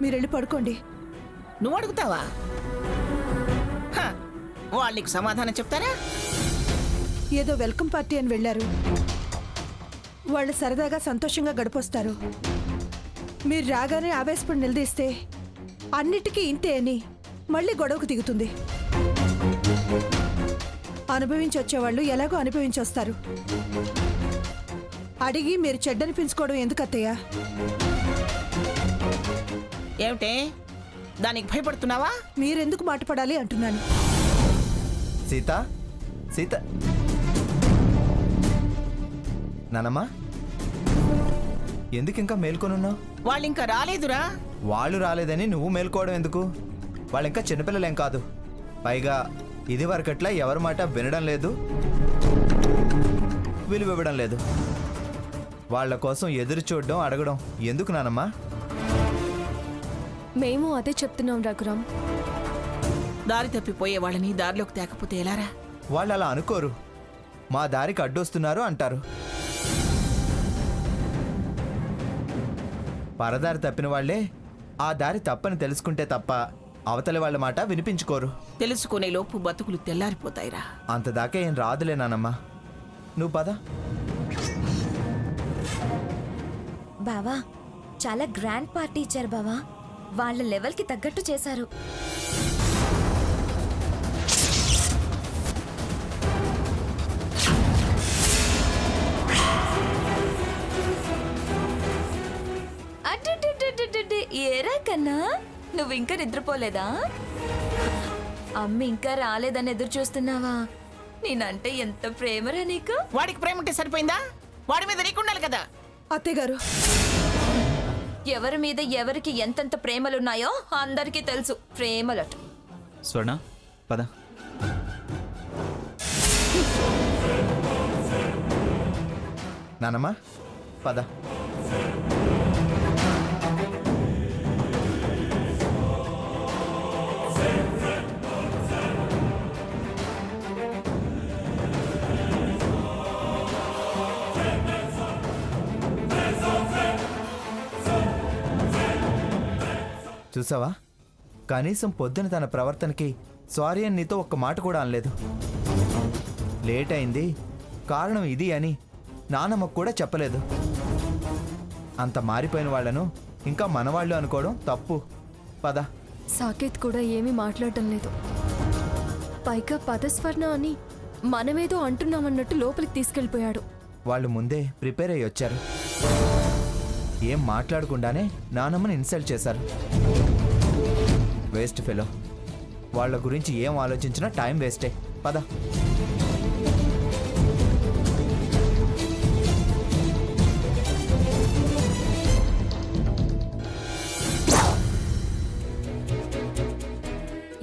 మీరెళ్ళి పడుకోండి. నువ్వు అడుగుతావా? వాళ్ళు నీకు సమాధానం చెప్తారా? ఏదో వెల్కమ్ పార్టీ అని వెళ్ళారు. వాళ్ళు సరదాగా సంతోషంగా గడిపొస్తారు. మీరు రాగానే ఆవేశపడి నిలదీస్తే అన్నిటికీ ఇంతే అని మళ్ళీ గొడవకు దిగుతుంది. అనుభవించి వచ్చేవాళ్ళు ఎలాగో అనుభవించి వస్తారు. అడిగి మీరు చెడ్డనిపించుకోవడం ఎందుకు అత్తయ్య? ఏమిటే దానికి భయపడుతున్నావా? మీరెందుకు మాట పడాలి అంటున్నాను. సీత, సీత, నానమ్మా ఎందుకు ఇంకా మేల్కొనున్నావు? వాళ్ళు ఇంకా రాలేదురా. వాళ్ళు రాలేదని నువ్వు మేల్కోవడం ఎందుకు? వాళ్ళు ఇంకా చిన్నపిల్లలేం కాదు. పైగా ఇది వరకట్లా ఎవరి మాట వినడం లేదు, విలువ ఇవ్వడం లేదు. వాళ్ళ కోసం ఎదురు చూడడం, అడగడం ఎందుకు నానమ్మా? మేము అదే చెప్తున్నాం రఘురామ్. దారి తప్పిపోయే వాళ్ళని దారిలోకి తేకపోతే ఎలారా? వాళ్ళు అలా అనుకోరు. మా దారికి అడ్డొస్తున్నారు అంటారు. పరదారి తప్పిన వాళ్లే ఆ దారి తప్పని తెలుసుకుంటే తప్ప అవతలి వాళ్ళ మాట వినిపించుకోరు. తెలుసుకునే లోపు బతుకులు తెల్లారిపోతాయిరా. అంతదాకా ఏం రాదులే నానమ్మా, నువ్వు పద. బావా, చాలా గ్రాండ్ పార్టీ ఇచ్చారు బావా. వాళ్ళ లెవెల్కి తగ్గట్టు చేశారు. ఏరా కన్నా, నువ్వు ఇంకా నిద్రపోలేదా? అమ్మ ఇంకా రాలేదని ఎదురు చూస్తున్నావా? నేనంటే ఎంత ప్రేమరా నీకు? వాడికి ప్రేమ ఉంటే సరిపోయిందా? వాడి మీద నీకుండాలి కదా. అత్తయ్య గారు, ఎవరి మీద ఎవరికి ఎంతెంత ప్రేమలున్నాయో అందరికీ తెలుసు. ప్రేమలట. స్వర్ణ పద. నానమ్మా పద. చూసావా, కనీసం పొద్దున తన ప్రవర్తనకి సారీ అని నీతో ఒక్క మాట కూడా అనలేదు. లేట్ అయింది, కారణం ఇది అని నానమ్మకు కూడా చెప్పలేదు. అంత మారిపోయిన వాళ్లను ఇంకా మనవాళ్ళు అనుకోవడం తప్పు. పద. సాకేత్ కూడా ఏమీ మాట్లాడటం లేదు. పైగా పదస్వర్ణ అని మనమేదో అంటున్నామన్నట్టు లోపలికి తీసుకెళ్ళిపోయాడు. వాళ్ళు ముందే ప్రిపేర్ అయ్యి వచ్చారు. ఏం మాట్లాడకుండానే నానమ్మని ఇన్సల్ట్ చేశారు. Waste fellow. వాళ్ళ గురించి ఏం ఆలోచించినా టైం వేస్టే. పద.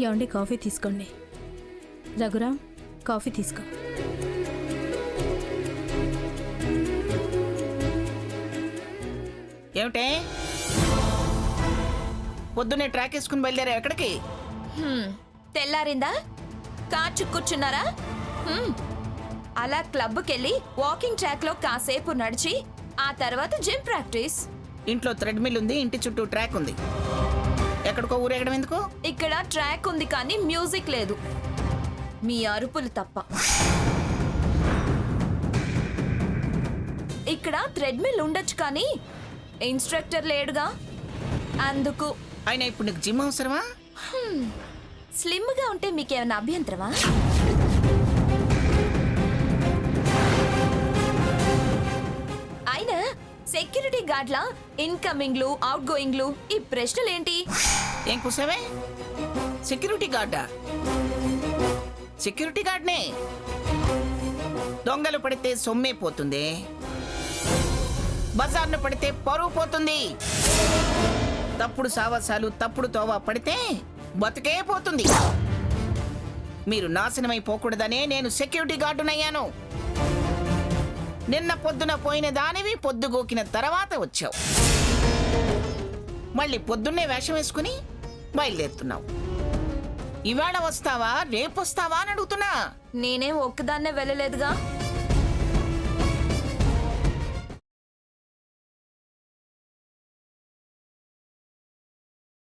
ఏమండి, కాఫీ తీసుకోండి. రఘురామ్, కాఫీ తీసుకో. ఏమిటే పొద్దున్నే ట్రాక్ వేసుకుని బయలుదేరా? ఎక్కడికి? తెల్లారిందా? కాచు కూర్చున్నారా? అలా క్లబ్కెళ్ళి వాకింగ్ ట్రాక్ లో కాసేపు నడిచి ఆ తర్వాత జిమ్ ప్రాక్టీస్. ఇంట్లో థ్రెడ్మిల్ ఉంది, ఇంటి చుట్టూ ట్రాక్ ఉంది. ఎక్కడికో ఊరేగడం ఎందుకు? ఇక్కడ ట్రాక్ ఉంది కానీ మ్యూజిక్ లేదు, మీ అరుపులు తప్ప. ఇక్కడ థ్రెడ్మిల్ ఉండొచ్చు కానీ ఇన్స్ట్రక్టర్ లేడుగా, అందుకు. అయినా ఇప్పుడు నీకు జిమ్ అవసరమా? స్లిమ్ గా ఉంటే మీకేమైనా అభ్యంతరమా? అయినా సెక్యూరిటీ గార్డ్ల ఇన్కమింగ్లు అవుట్ గోయింగ్లు ఈ ప్రశ్నలేంటి? ఏం కూసావే? సెక్యూరిటీ గార్డా? సెక్యూరిటీ గార్డ్నే. దొంగలు పడితే సొమ్మే పోతుంది, బజార్ను పడితే పరువు పోతుంది. తప్పుడు సావాసాలు, తప్పుడు తోవా పడితే బతుకే పోతుంది. మీరు నాశనమైపోకూడదనే నేను సెక్యూరిటీ గార్డునయ్యాను. నిన్న పొద్దున పోయిన దానివి పొద్దుగోకిన తర్వాత వచ్చావు. మళ్ళీ పొద్దున్నే వేషం వేసుకుని బయలుదేరుతున్నావు. ఇవాళ వస్తావా రేపొస్తావా అని అడుగుతున్నా. నేనేం ఒక్కదాన్నే వెళ్ళలేదుగా.